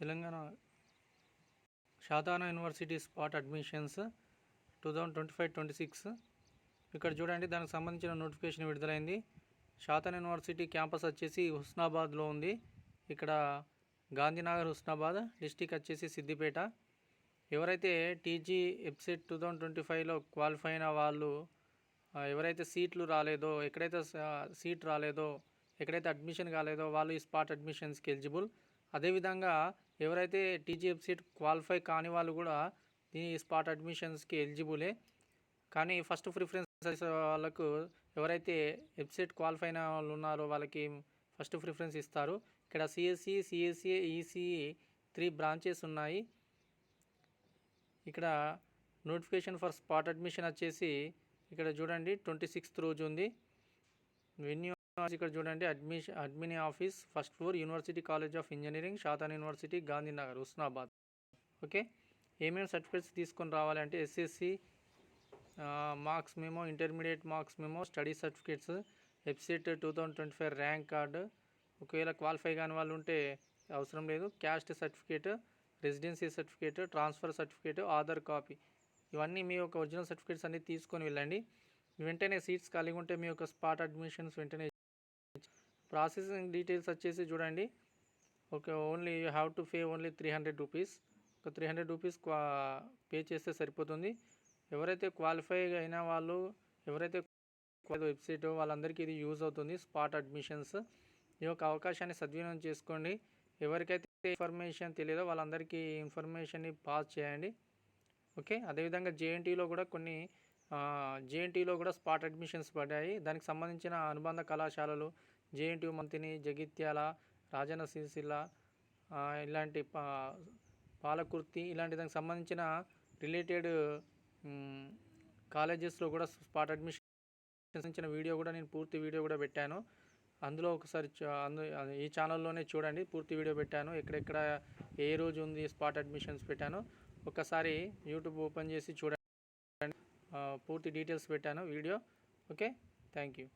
Telangana Shadan university spot admissions 2025-26 ఇక్కడ చూడండి, దానికి సంబంధించిన నోటిఫికేషన్ విడుదలైంది. షాదానా యూనివర్సిటీ క్యాంపస్ వచ్చేసి హుస్నాబాద్లో ఉంది. ఇక్కడ గాంధీనగర్ హుస్నాబాద్, డిస్టిక్ వచ్చేసి సిద్దిపేట. ఎవరైతే టీజీ ఎబ్సెట్ 2025లో క్వాలిఫై అయిన వాళ్ళు, ఎవరైతే సీట్లు రాలేదో, ఎక్కడైతే సీట్ రాలేదో, ఎక్కడైతే అడ్మిషన్ కాలేదో వాళ్ళు ఈ స్పాట్ అడ్మిషన్స్కి ఎలిజిబుల్. అదేవిధంగా ఎవరైతే టీజీ ఎబ్సెట్ క్వాలిఫై కాని వాళ్ళు కూడా ఈ స్పాట్ అడ్మిషన్స్కి ఎలిజిబులే. కానీ ఫస్ట్ ప్రిఫరెన్స్ వాళ్ళకు, ఎవరైతే ఎబ్సెట్ క్వాలిఫై అయిన వాళ్ళు ఉన్నారో వాళ్ళకి ఫస్ట్ ప్రిఫరెన్స్ ఇస్తారు. ఇక్కడ సిఎస్సి, సిఎస్సిఏ, ఈసీఈ 3 బ్రాంచెస్ ఉన్నాయి. ఇక్కడ నోటిఫికేషన్ ఫర్ స్పాట్ అడ్మిషన్ వచ్చేసి ఇక్కడ చూడండి 26th రోజు ఉంది. వెన్యూ ఇక్కడ చూడండి, admin office, first floor, university college of engineering, Shadana university, Gandhinagar, Husnabad. Okay, ఏమేమి సర్టిఫికేట్స్ తీసుకొని రావాలి అంటే SSC marks memo, intermediate marks memo, study certificates, ఎబ్సెట్ 2025 ర్యాంక్ కార్డు. ఒకవేళ క్వాలిఫై కాని వాళ్ళు ఉంటే అవసరం లేదు. Caste certificate, residency certificate, transfer certificate, Aadhaar copy, ఇవన్నీ మీ యొక్క ఒరిజినల్ సర్టిఫికేట్స్ అన్ని తీసుకొని వెళ్ళండి. వెంటనే సీట్స్ ఖాళీగా ఉంటే మీ యొక్క స్పాట్ అడ్మిషన్స్ వెంటనే. ప్రాసెసింగ్ డీటెయిల్స్ వచ్చేసి చూడండి, okay, only you have to pay only 300 rupees. ఒక 300 రూపీస్ పే చేస్తే సరిపోతుంది. ఎవరైతే క్వాలిఫై అయిన వాళ్ళు, ఎవరైతే వెబ్సైట్, వాళ్ళందరికీ ఇది యూజ్ అవుతుంది స్పాట్ అడ్మిషన్స్. ఈ యొక్క అవకాశాన్ని సద్వినియోగం చేసుకోండి. ఎవరికైతే ఇన్ఫర్మేషన్ తెలియదో వాళ్ళందరికీ ఇన్ఫర్మేషన్ని పాస్ చేయండి. ఓకే, అదేవిధంగా జేఎన్టీలో కూడా స్పాట్ అడ్మిషన్స్ పడ్డాయి. దానికి సంబంధించిన అనుబంధ కళాశాలలు జేఎన్టీ మంతిని, జగిత్యాల, రాజన్న సిరిసిల్ల, ఇలాంటి పాలకుర్తి, ఇలాంటి దానికి సంబంధించిన రిలేటెడ్ కాలేజెస్లో కూడా స్పాట్ అడ్మిషన్ సంబంధించిన వీడియో కూడా నేను పూర్తి వీడియో కూడా పెట్టాను. అందులో ఒకసారి ఈ ఛానల్లోనే చూడండి, పూర్తి వీడియో పెట్టాను. ఎక్కడెక్కడ ఏ రోజు ఉంది స్పాట్ అడ్మిషన్స్ పెట్టాను. ఒకసారి యూట్యూబ్ ఓపెన్ చేసి చూడండి, పూర్తి డీటెయిల్స్ పెట్టాను వీడియో. Okay, thank you.